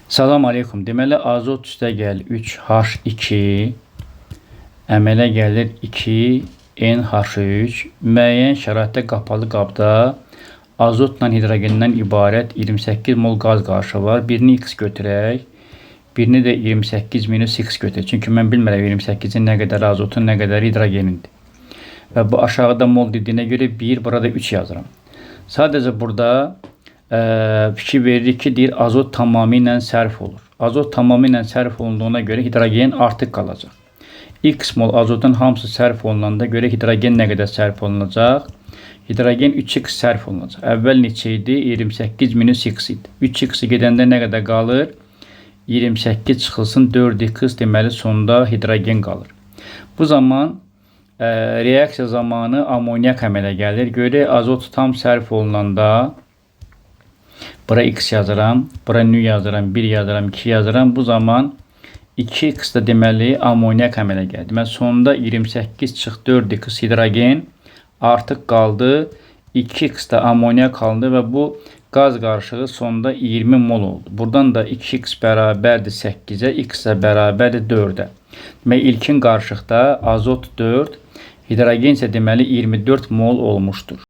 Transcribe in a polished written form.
Salam aleykum. Deməli azot üstə gəl 3H2 əmələ gəlir 2NH3 müəyyən şəraitdə qapalı qabda azotla hidrogendən ibarət 28 mol qaz qarışığı var. Birini X götürək, birini də 28 - X götürək. Çünki mən bilmirəm 28-in nə qədər azotun, nə qədər hidrogenindir. Və bu aşağıda mol dediyinə görə 1, burada 3 yazıram. Sadəcə burada fikir veririk ki, deyir azot tamamilə sərf olur. Azot tamamilə sərf olunduğuna görə hidrogen artıq qalacaq. X mol azotun hamısı sərf olunanda görə hidrogen nə qədər sərf olunacaq? Hidrogen 3x sərf olunacaq. Əvvəl neçə idi? 28 - X idi. 3x gedəndə nə qədər qalır? 28 çıxılsın 4x, deməli sonda hidrogen qalır. Bu zaman reaksiya zamanı amonyak əmələ gəlir. Görə azot tam sərf olunanda bura X yazıram, bura nü yazıram, 1 yazıram, 2 yazıram. Bu zaman 2x da deməli amonyak əmələ gəldi. Deməli sonunda 28 çıx 4x hidrogen artıq qaldı. 2x da amonyak qaldı və bu qaz qarışığı sonunda 20 mol oldu. Buradan da 2x bərabərdir 8-ə, x də bərabərdir 4-ə. Deməli ilkin qarışıqda azot 4, hidrogen isə deməli 24 mol olmuşdur.